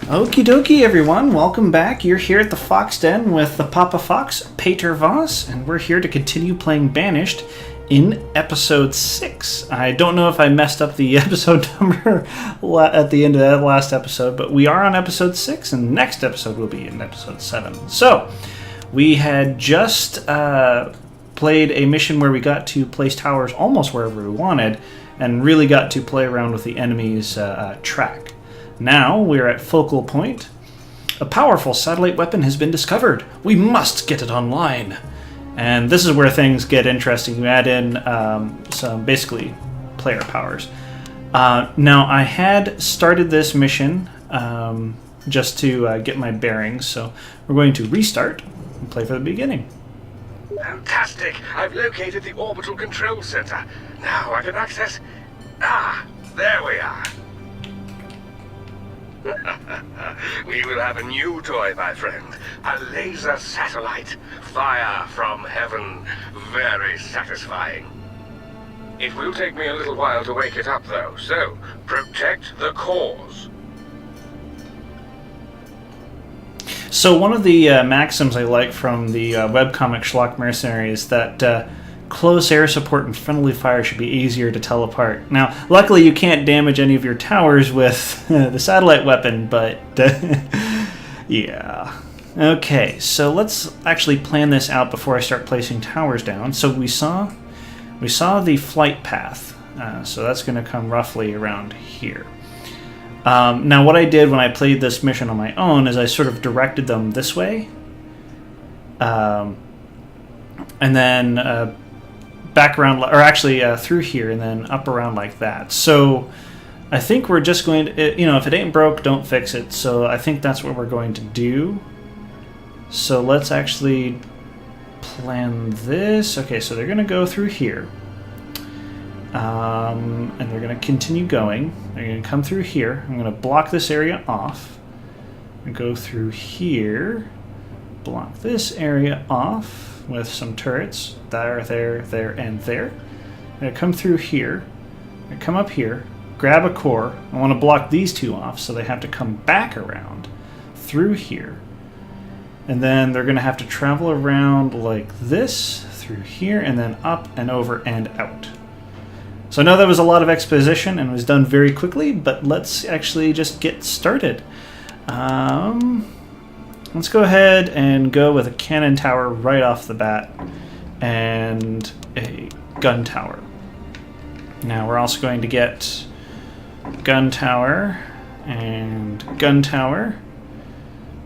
Okie dokie, everyone. Welcome back. You're here at the Fox Den with the Papa Fox, Pater Voss, and we're here to continue playing Banished in Episode 6. I don't know if I messed up the episode number at the end of that last episode, but we are on Episode 6, and next episode will be in Episode 7. So, we had just played a mission where we got to place towers almost wherever we wanted, and really got to play around with the enemy's track. Now we're at focal point. A powerful satellite weapon has been discovered. We must get it online. And this is where things get interesting. You add in some basically player powers. Now I had started this mission just to get my bearings, so we're going to restart and play for the beginning. Fantastic! I've located the orbital control center. Now I can access... there we are. We will have a new toy, my friend. A laser satellite. Fire from heaven. Very satisfying. It will take me a little while to wake it up, though, so protect the cause. So one of the maxims I like from the webcomic Schlock Mercenary is that close air support and friendly fire should be easier to tell apart. Now, luckily you can't damage any of your towers with the satellite weapon, but yeah. Okay, so let's actually plan this out before I start placing towers down. So we saw the flight path, so that's going to come roughly around here. Now, what I did when I played this mission on my own is I sort of directed them this way, and then back around, or actually through here, and then up around like that. So I think we're just going to, if it ain't broke, don't fix it. So I think that's what we're going to do. So let's actually plan this. Okay, so they're going to go through here. And they're going to continue going. They're going to come through here. I'm going to block this area off. And go through here. Block this area off with some turrets. There, and there. I'm going to come through here. I'm going to come up here. Grab a core. I want to block these two off so they have to come back around through here. And then they're going to have to travel around like this, through here, and then up and over and out. So I know that was a lot of exposition and was done very quickly, but let's actually just get started. Let's go ahead and go with a cannon tower right off the bat and a gun tower. Now we're also going to get gun tower and gun tower.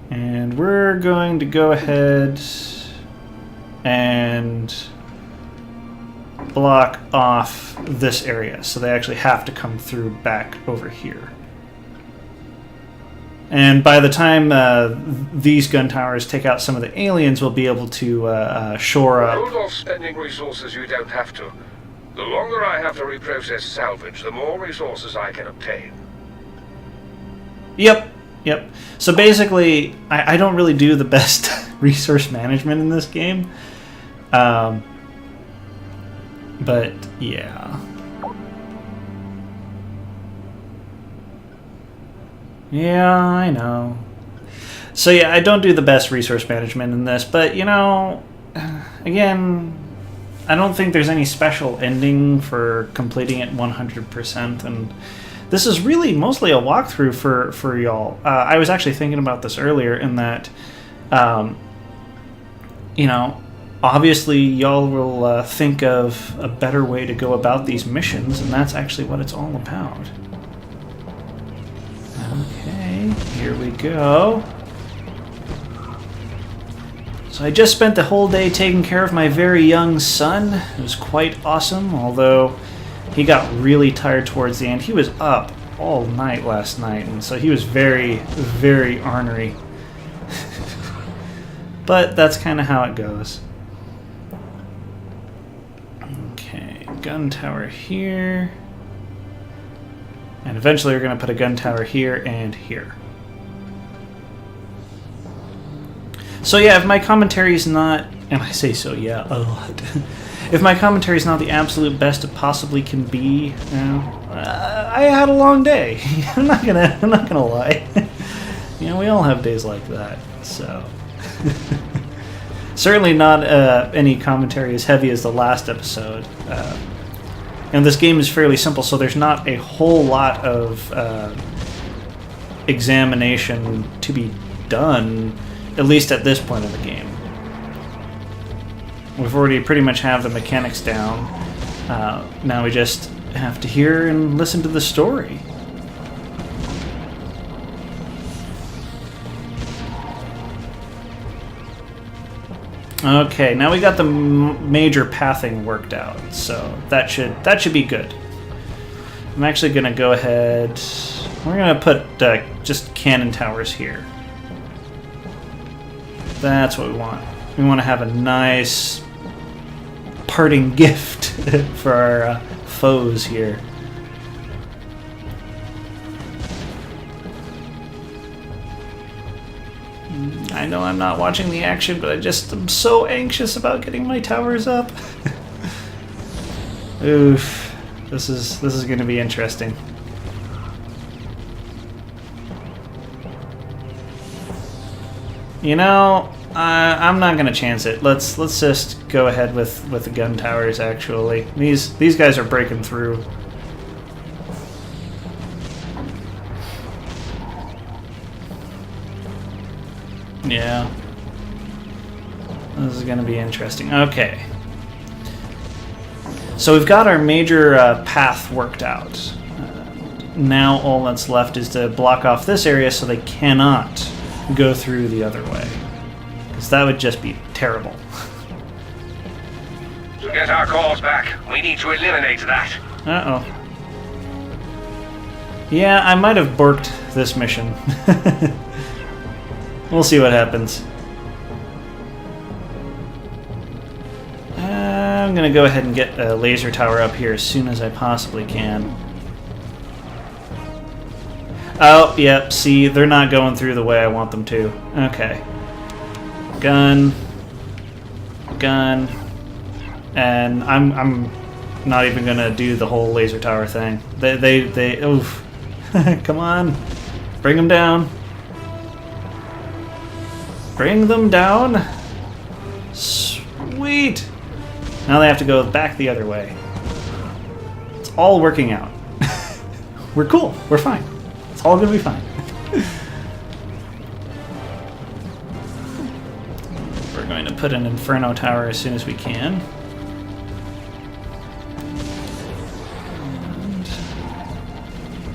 And we're going to go ahead and block off this area, so they actually have to come through back over here. And by the time these gun towers take out some of the aliens, we'll be able to shore up. Hold off spending resources you don't have to. The longer I have to reprocess salvage, the more resources I can obtain. Yep. So basically, I don't really do the best resource management in this game. But, yeah. Yeah, I know. So, yeah, I don't do the best resource management in this, but, again, I don't think there's any special ending for completing it 100%, and this is really mostly a walkthrough for y'all. I was actually thinking about this earlier in that, obviously y'all will think of a better way to go about these missions, and that's actually what it's all about. Okay, here we go. So I just spent the whole day taking care of my very young son. It was quite awesome, although he got really tired towards the end. He was up all night last night, and so he was very, very ornery. But that's kind of how it goes. Okay, gun tower here. And eventually we're going to put a gun tower here and here. So yeah, if my commentary is not, and I say so, yeah, a lot. If my commentary is not the absolute best it possibly can be, I had a long day. I'm not gonna lie. we all have days like that, so... Certainly not any commentary as heavy as the last episode. And this game is fairly simple, so there's not a whole lot of examination to be done, at least at this point in the game. We've already pretty much have the mechanics down. Now we just have to hear and listen to the story. Okay, now we got the major pathing worked out, so that should be good. I'm actually going to go ahead... We're going to put just cannon towers here. That's what we want. We want to have a nice parting gift for our foes here. I know I'm not watching the action, but I just am so anxious about getting my towers up. Oof. This is going to be interesting. I'm not going to chance it. Let's just go ahead with the gun towers, actually. These guys are breaking through. Yeah. This is going to be interesting. Okay. So we've got our major path worked out. Now all that's left is to block off this area so they cannot go through the other way. Because that would just be terrible. To get our cause back, we need to eliminate that. Uh-oh. Yeah, I might have borked this mission. We'll see what happens. I'm going to go ahead and get a laser tower up here as soon as I possibly can. Oh, yep, see, they're not going through the way I want them to. Okay. Gun. Gun. And I'm not even going to do the whole laser tower thing. They oof. Come on. Bring them down. Bring them down. Sweet. Now they have to go back the other way. It's all working out. We're cool. We're fine. It's all gonna be fine. We're going to put an Inferno Tower as soon as we can.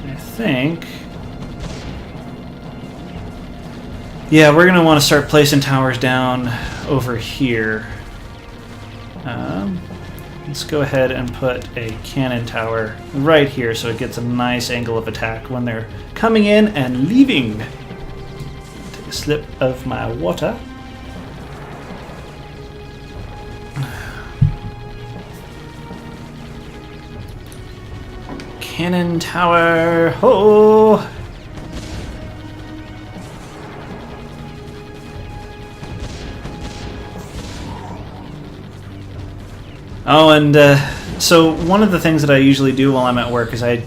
And I think... Yeah, we're going to want to start placing towers down over here. Let's go ahead and put a cannon tower right here so it gets a nice angle of attack when they're coming in and leaving. Take a slip of my water. Cannon tower, ho! Oh, and so one of the things that I usually do while I'm at work is I...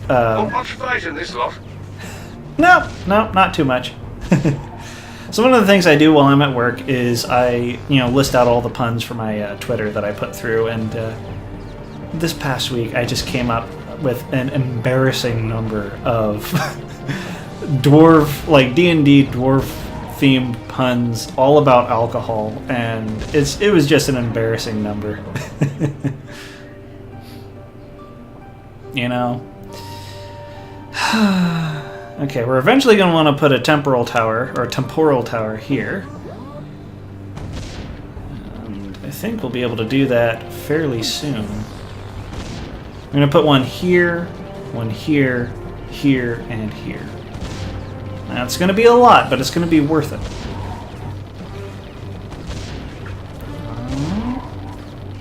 much fight in this lot? No, not too much. So one of the things I do while I'm at work is I, list out all the puns for my Twitter that I put through, and this past week I just came up with an embarrassing number of dwarf, like D&D dwarf-themed puns all about alcohol, and it was just an embarrassing number. Okay, we're eventually going to want to put a temporal tower here. And I think we'll be able to do that fairly soon. I'm going to put one here, here, and here. Now it's going to be a lot, but it's going to be worth it.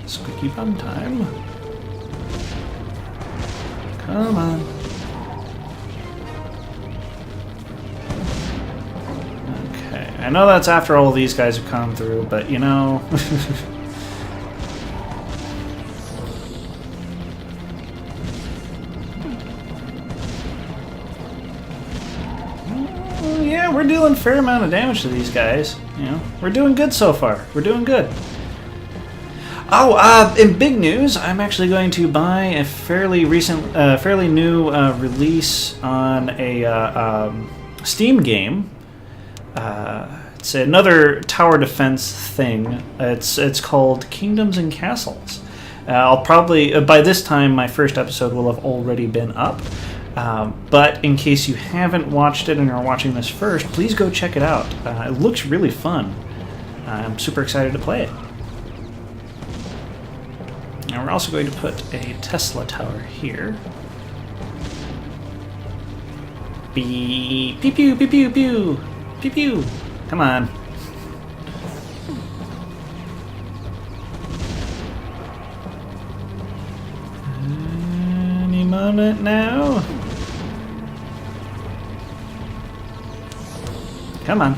Squeaky bum time. Come on. Okay, I know that's after all these guys have come through, but Yeah, we're dealing a fair amount of damage to these guys. You know, we're doing good so far. We're doing good. Oh, in big news, I'm actually going to buy a fairly new release on a Steam game. It's another tower defense thing. It's called Kingdoms and Castles. I'll probably by this time my first episode will have already been up. But in case you haven't watched it and are watching this first, please go check it out. It looks really fun. I'm super excited to play it. And we're also going to put a Tesla tower here. Beep, pew pew pew pew pew pew pew. Come on. Any moment now. Come on.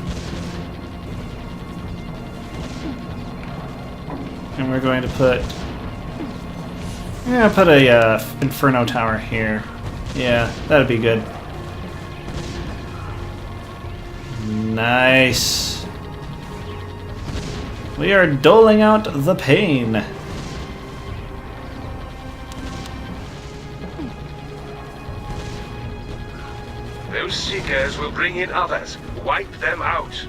And we're going to put... I'm going to put a Inferno tower here. Yeah, that'd be good. Nice. We are doling out the pain. Those seekers will bring in others. Wipe them out.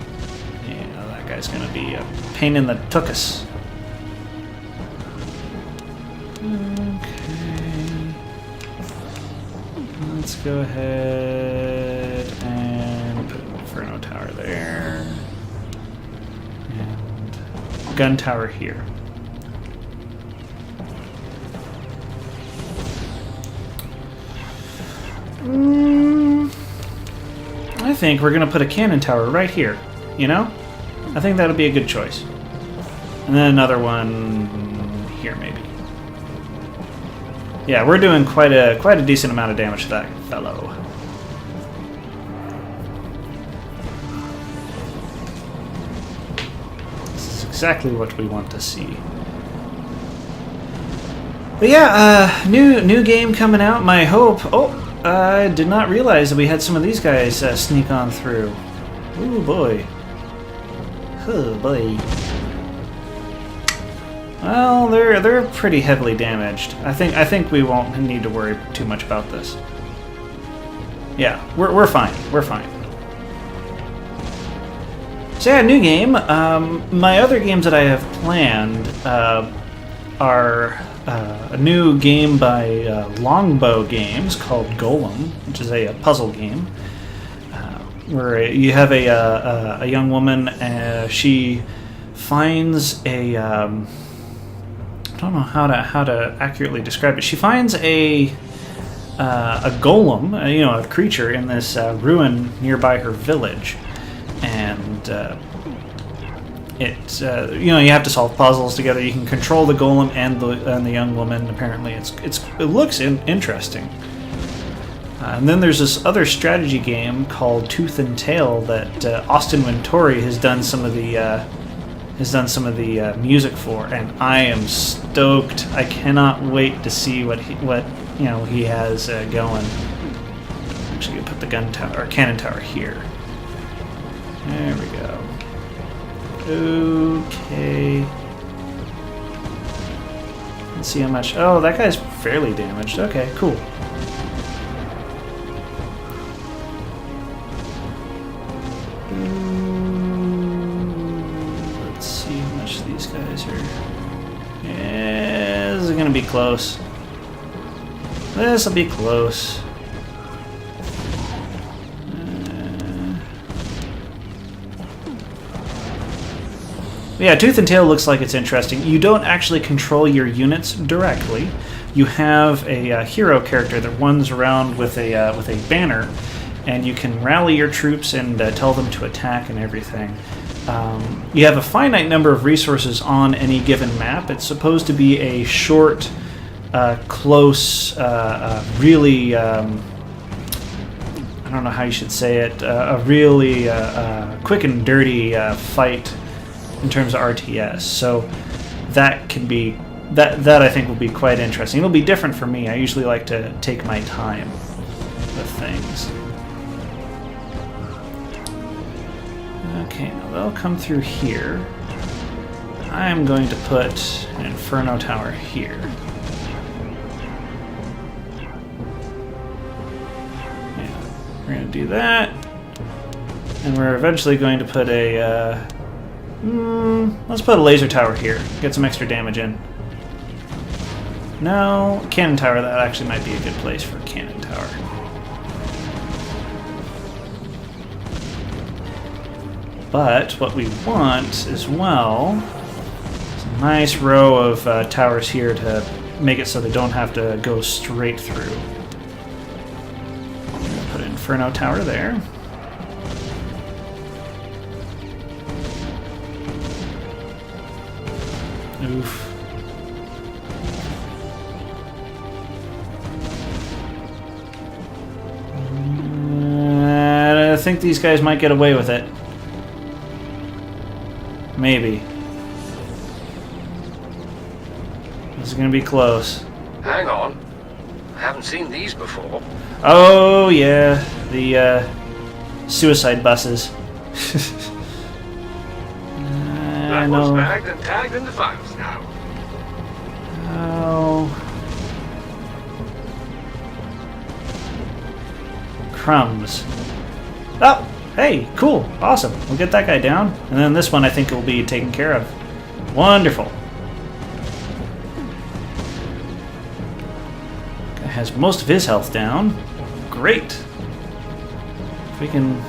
Yeah, that guy's gonna be a pain in the tuchus. Okay. Let's go ahead and put an Inferno tower there. And gun tower here. I think we're going to put a cannon tower right here, you know? I think that'll be a good choice. And then another one here, maybe. Yeah, we're doing quite a decent amount of damage to that fellow. This is exactly what we want to see. But yeah, new game coming out. My hope... Oh! I did not realize that we had some of these guys sneak on through. Ooh boy. Oh boy. Well, they're pretty heavily damaged. I think we won't need to worry too much about this. Yeah, we're fine. We're fine. So yeah, new game. My other games that I have planned are a new game by Longbow Games called Golem, which is a puzzle game where you have a young woman. She finds a I don't know how to accurately describe it. She finds a golem, a creature in this ruin nearby her village, and you have to solve puzzles together. You can control the golem and the young woman. Apparently, it looks interesting. And then there's this other strategy game called Tooth and Tail that Austin Wintory has done some of the music for, and I am stoked. I cannot wait to see what he has going. Actually, I'll put the cannon tower here. There we go. Okay. Let's see how much. Oh, that guy's fairly damaged. Okay, cool. Let's see how much these guys are. Yeah, this is gonna be close. This will be close. Yeah, Tooth and Tail looks like it's interesting. You don't actually control your units directly. You have a hero character that runs around with a banner, and you can rally your troops and tell them to attack and everything. You have a finite number of resources on any given map. It's supposed to be a short, close, really... I don't know how you should say it. A really quick and dirty fight in terms of RTS, so that can be that I think will be quite interesting. It'll be different for me. I usually like to take my time with things. Okay, now they'll come through here. I'm going to put an Inferno Tower here. Yeah, we're going to do that. And we're eventually going to put a... let's put a laser tower here. Get some extra damage in. No, cannon tower, that actually might be a good place for a cannon tower. But what we want as well is a nice row of towers here to make it so they don't have to go straight through. I'm going to put an Inferno Tower there. Oof. I think these guys might get away with it. Maybe. This is going to be close. Hang on. I haven't seen these before. Oh, yeah. The suicide buses. That one's bagged and tagged in the files now. Oh. Crumbs. Oh, hey, cool, awesome. We'll get that guy down, and then this one I think will be taken care of. Wonderful. Guy has most of his health down. Great. If we can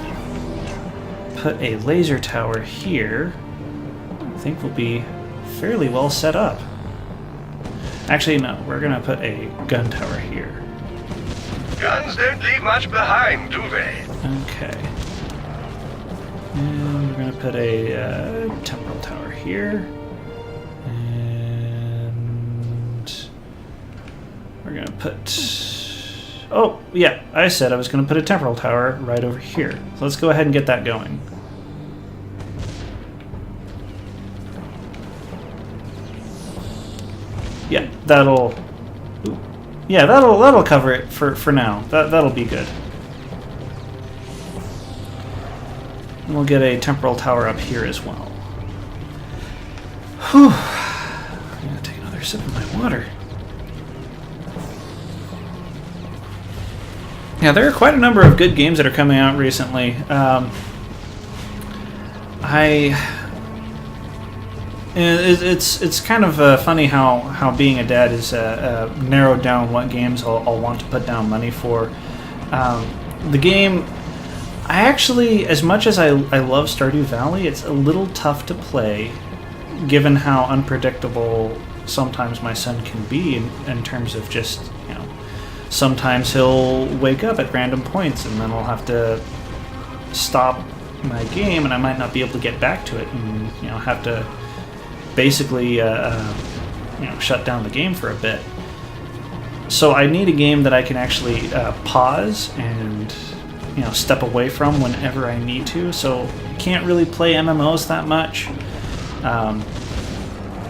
put a laser tower here, I think we'll be fairly well set up. Actually, no, we're gonna put a gun tower here. Guns don't leave much behind, do they? Okay. And we're going to put a temporal tower here. And we're going to put... Oh, yeah, I said I was going to put a temporal tower right over here. So let's go ahead and get that going. Yeah, that'll... Yeah, that'll cover it for now. That'll be good. And we'll get a temporal tower up here as well. Whew. I'm gonna take another sip of my water. Yeah, there are quite a number of good games that are coming out recently. It's kind of funny how being a dad is narrowed down what games I'll want to put down money for. The game, I actually, as much as I love Stardew Valley, it's a little tough to play, given how unpredictable sometimes my son can be in terms of just, you know, sometimes he'll wake up at random points and then I'll have to stop my game and I might not be able to get back to it and, you know, have to basically shut down the game for a bit. So I need a game that I can actually pause and, you know, step away from whenever I need to. So I can't really play MMOs that much,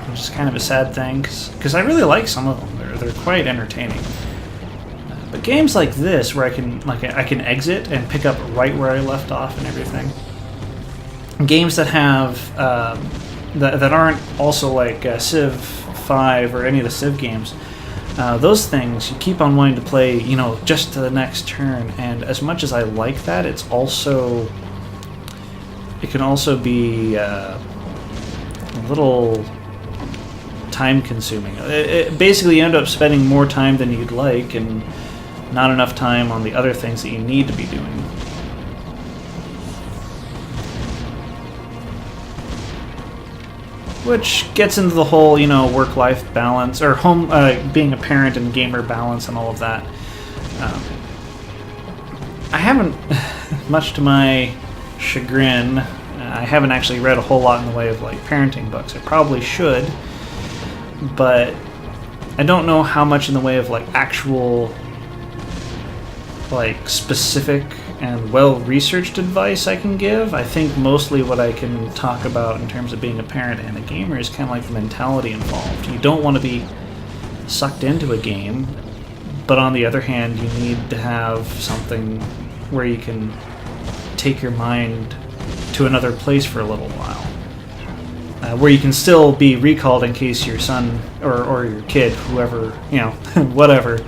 which is kind of a sad thing because I really like some of them. They're quite entertaining. But games like this, where I can exit and pick up right where I left off and everything. Games that have that aren't also like Civ 5 or any of the Civ games. Those things you keep on wanting to play, you know, just to the next turn. And as much as I like that, it can also be a little time-consuming. Basically, you end up spending more time than you'd like, and not enough time on the other things that you need to be doing. Which gets into the whole, you know, work-life balance, or being a parent and gamer balance and all of that. I haven't, much to my chagrin, I haven't actually read a whole lot in the way of, like, parenting books. I probably should, but I don't know how much in the way of, like, actual, like, specific and well-researched advice I can give. I think mostly what I can talk about in terms of being a parent and a gamer is kind of like the mentality involved. You don't want to be sucked into a game, but on the other hand, you need to have something where you can take your mind to another place for a little while, where you can still be recalled in case your son or your kid, whoever, whatever,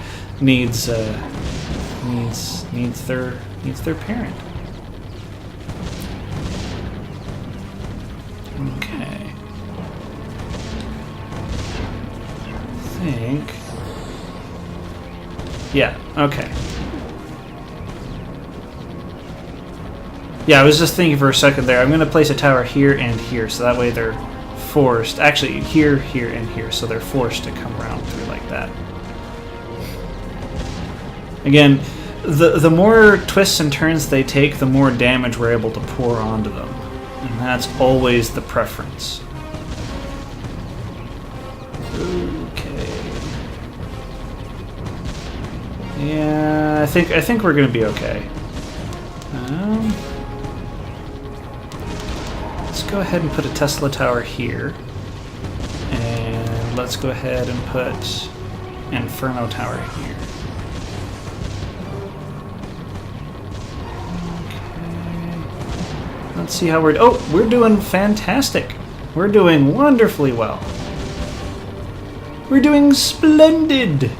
needs their parent. Okay. I think. Yeah. Okay. Yeah, I was just thinking for a second there. I'm going to place a tower here and here, so that way they're forced. Actually, here, here, and here, so they're forced to come around through like that. Again, the more twists and turns they take, the more damage we're able to pour onto them. And that's always the preference. Okay. Yeah, I think we're going to be okay. Let's go ahead and put a Tesla tower here. And let's go ahead and put Inferno tower here. Okay. Let's see how we're doing fantastic. We're doing wonderfully well. We're doing splendid.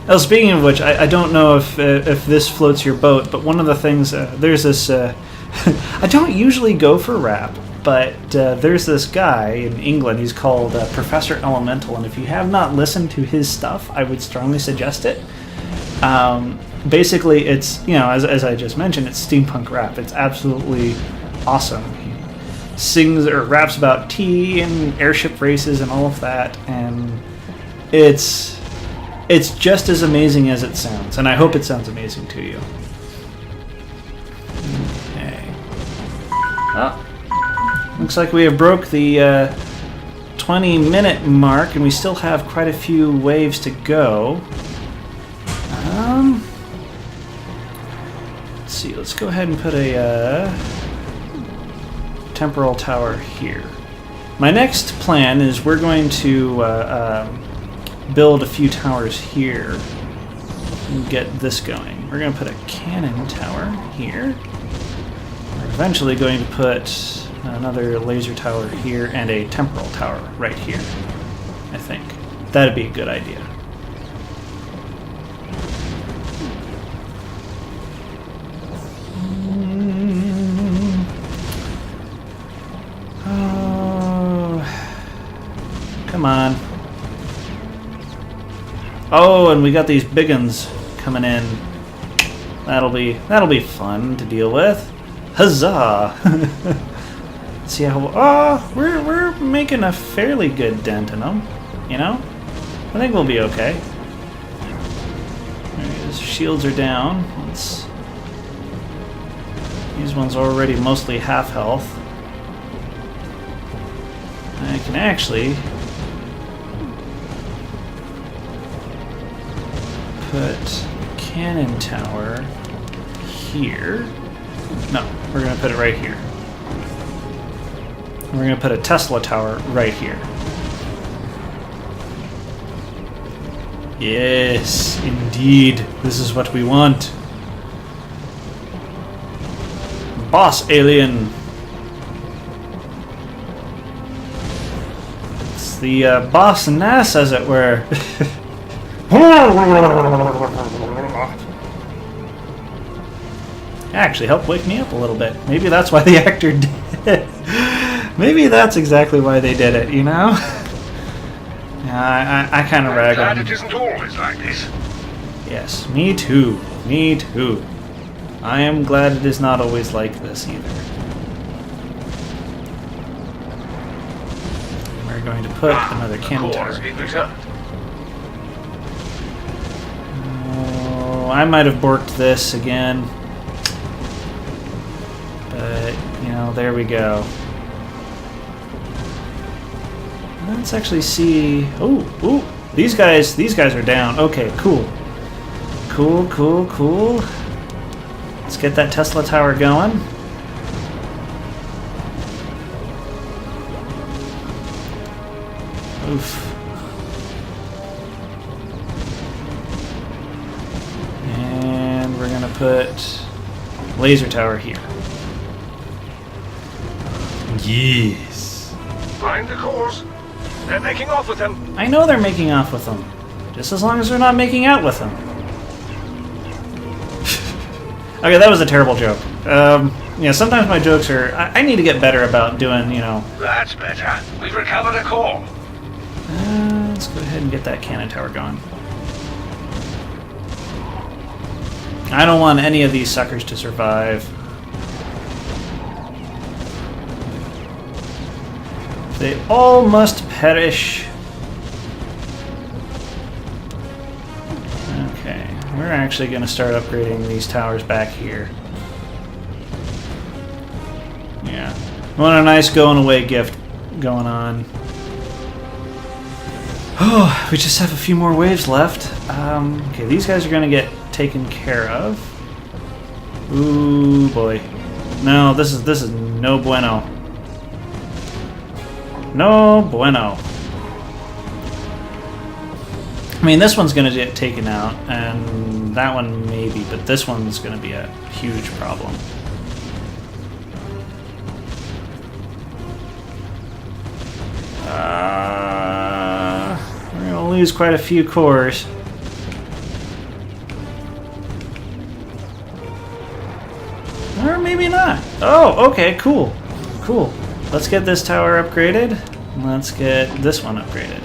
Oh, speaking of which, I don't know if this floats your boat, but one of the things, there's this, I don't usually go for rap, but there's this guy in England, he's called Professor Elemental, and if you have not listened to his stuff, I would strongly suggest it. Basically, it's, as I just mentioned, it's steampunk rap. It's absolutely awesome. He sings or raps about tea and airship races and all of that, and it's just as amazing as it sounds, and I hope it sounds amazing to you. Okay. Oh, looks like we have broke the 20-minute mark, and we still have quite a few waves to go. Let's see. Let's go ahead and put a temporal tower here. My next plan is we're going to build a few towers here and get this going. We're going to put a cannon tower here. We're eventually going to put another laser tower here and a temporal tower right here, I think. That'd be a good idea. Oh, come on. Oh, and we got these big uns coming in. That'll be fun to deal with. Huzzah! See how we're making a fairly good dent in them. I think we'll be okay. His shields are down. These ones are already mostly half health. I can actually put cannon tower here. No, we're going to put it right here. We're going to put a Tesla tower right here. Yes, indeed. This is what we want. Boss alien. It's the boss nass, as it were. Actually helped wake me up a little bit. Maybe that's why the actor did it. Maybe that's exactly why they did it, Yeah, I kind of rag on. Glad it isn't always like this. Yes, me too. Me too. I am glad it is not always like this either. We're going to put another cannon tower. Oh, I might have borked this again. But, there we go. Let's actually see. Ooh, these guys are down. Okay, cool. Cool. Let's get that Tesla tower going. Oof. And we're gonna put laser tower here. Yes. Find the cores. They're making off with them. I know they're making off with them. Just as long as they're not making out with them. Okay, that was a terrible joke. Yeah, sometimes my jokes are... I need to get better about doing, you know... That's better. We've recovered a core. Let's go ahead and get that cannon tower going. I don't want any of these suckers to survive. They all must perish. Okay, we're actually going to start upgrading these towers back here. Yeah. We want a nice going-away gift going on. Oh, we just have a few more waves left. Okay, these guys are going to get taken care of. Ooh, boy. No, this is no bueno. No bueno. I mean, this one's going to get taken out, and that one maybe, but this one's going to be a huge problem. We're going to lose quite a few cores. Or maybe not. Oh, okay, cool. Cool. Let's get this tower upgraded. Let's get this one upgraded.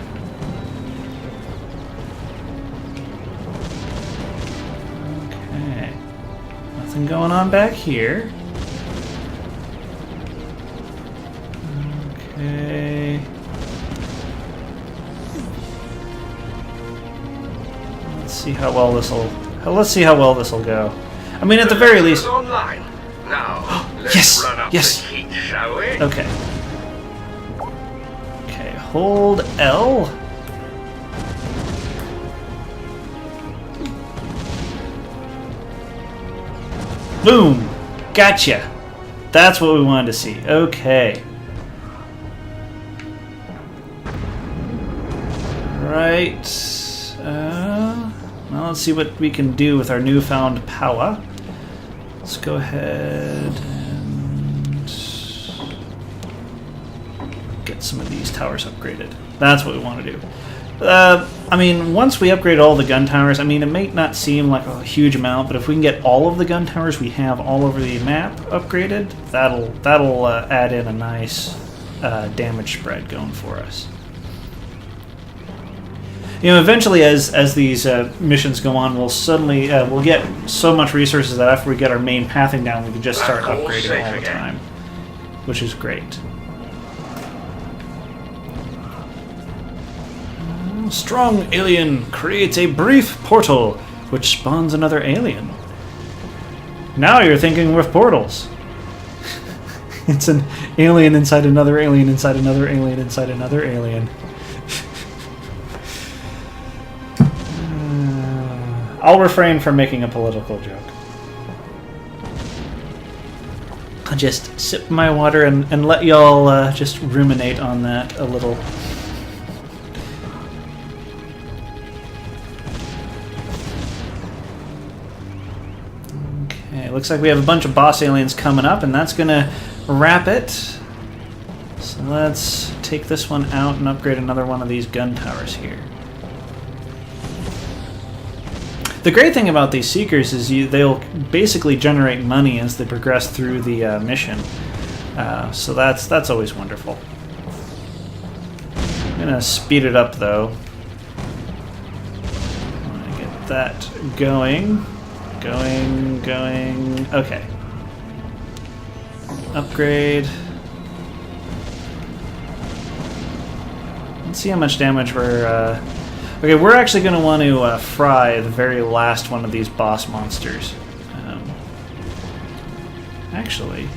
Okay. Nothing going on back here. Okay. Let's see how well this'll go. I mean, at the very least. Online. Now, let's Yes, run up yes. the heat, shall we? Okay. Okay, hold L. Boom! Gotcha! That's what we wanted to see. Okay. Right. Well, let's see what we can do with our newfound power. Let's go ahead and get some of these towers upgraded. That's what we want to do. I mean, once we upgrade all the gun towers, I mean, it may not seem like a huge amount, but if we can get all of the gun towers we have all over the map upgraded, that'll add in a nice damage spread going for us. You know, eventually, as these missions go on, we'll get so much resources that after we get our main pathing down, we can just start upgrading all the time, which is great. Strong alien creates a brief portal, which spawns another alien. Now you're thinking with portals. It's an alien inside another alien inside another alien inside another alien. I'll refrain from making a political joke. I'll just sip my water and let y'all just ruminate on that a little. Okay, looks like we have a bunch of boss aliens coming up, and that's gonna wrap it. So let's take this one out and upgrade another one of these gun towers here. The great thing about these Seekers is they'll basically generate money as they progress through the mission. So that's always wonderful. I'm going to speed it up, though. I'm going to get that going. Going. Okay. Upgrade. Let's see how much damage we're... Okay, we're actually going to want to fry the very last one of these boss monsters. Actually...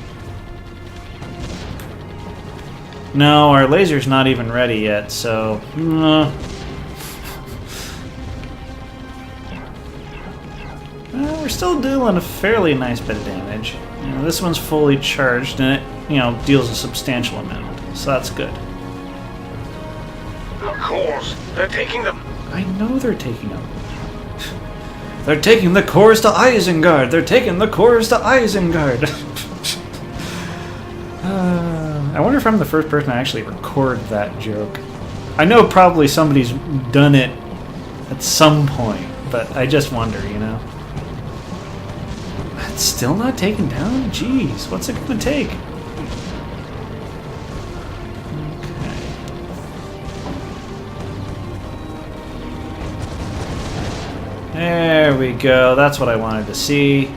No, our laser's not even ready yet, so... we're still dealing a fairly nice bit of damage. You know, this one's fully charged, and it, you know, deals a substantial amount, so that's good. Of course, they're taking them. I know they're taking them. They're taking the cores to Isengard. They're taking the cores to Isengard. I wonder if I'm the first person to actually record that joke. I know probably somebody's done it at some point, but I just wonder, you know. It's still not taken down? Jeez, what's it gonna take? There we go. That's what I wanted to see.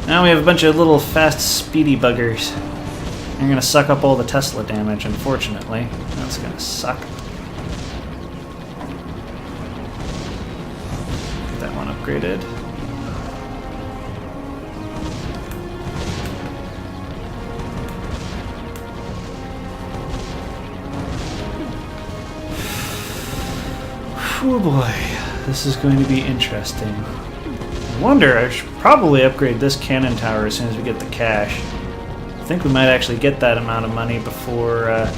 Now we have a bunch of little fast, speedy buggers. They're going to suck up all the Tesla damage, unfortunately. That's going to suck. Get that one upgraded. Oh boy, this is going to be interesting. I wonder, I should probably upgrade this cannon tower as soon as we get the cash. I think we might actually get that amount of money before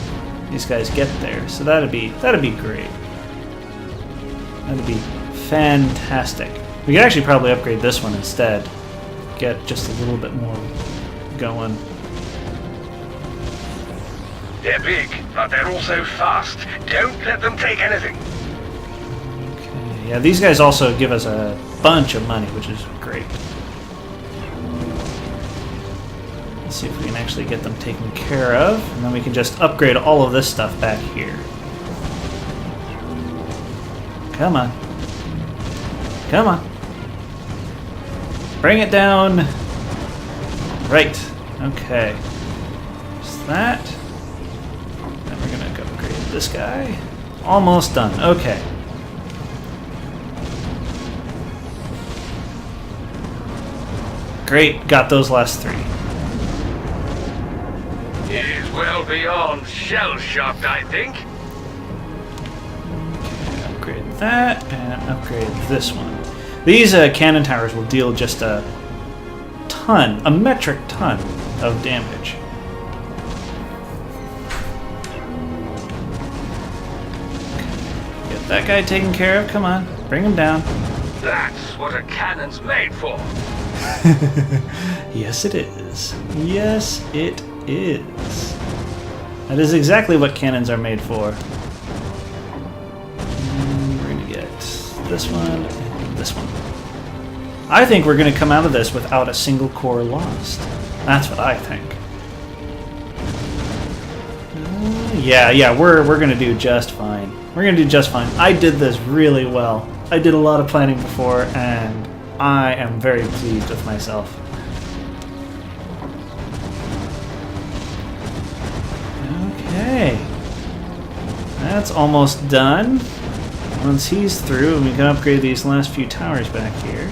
these guys get there. So that'd be great. That'd be fantastic. We could actually probably upgrade this one instead. Get just a little bit more going. They're big, but they're also fast. Don't let them take anything. Okay, yeah, these guys also give us a bunch of money, which is great. Let's see if we can actually get them taken care of, and then we can just upgrade all of this stuff back here. Come on. Come on. Bring it down. Right. Okay. Just that. Then we're going to go upgrade this guy. Almost done. Okay. Great. Got those last three. It is well beyond shell-shocked, I think. Okay, upgrade that, and upgrade this one. These cannon towers will deal just a metric ton of damage. Get that guy taken care of. Come on, bring him down. That's what a cannon's made for. Yes, it is. Yes, it is. That is exactly what cannons are made for. And we're going to get this one and this one. I think we're going to come out of this without a single core lost. That's what I think. Yeah, we're going to do just fine. We're going to do just fine. I did this really well. I did a lot of planning before, and I am very pleased with myself. Okay. That's almost done. Once he's through, we can upgrade these last few towers back here.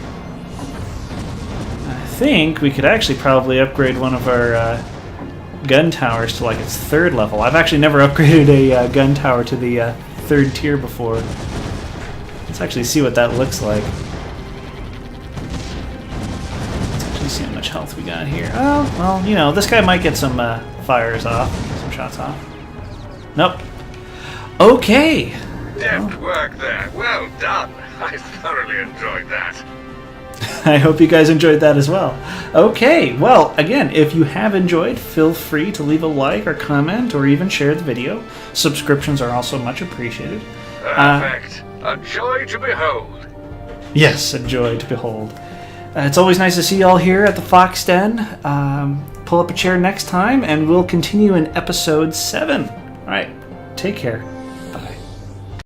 I think we could actually probably upgrade one of our gun towers to like its 3rd level. I've actually never upgraded a gun tower to the 3rd tier before. Let's actually see what that looks like. Let's actually see how much health we got here. Oh, well, you know, this guy might get some fires off, some shots off. Nope. Okay. Deft work there. Well done. I thoroughly enjoyed that. I hope you guys enjoyed that as well. Okay, well, again, if you have enjoyed, feel free to leave a like or comment or even share the video. Subscriptions are also much appreciated. Perfect. A joy to behold. Yes, a joy to behold. It's always nice to see you all here at the Fox Den. Pull up a chair next time, and we'll continue in episode 7. All right, take care.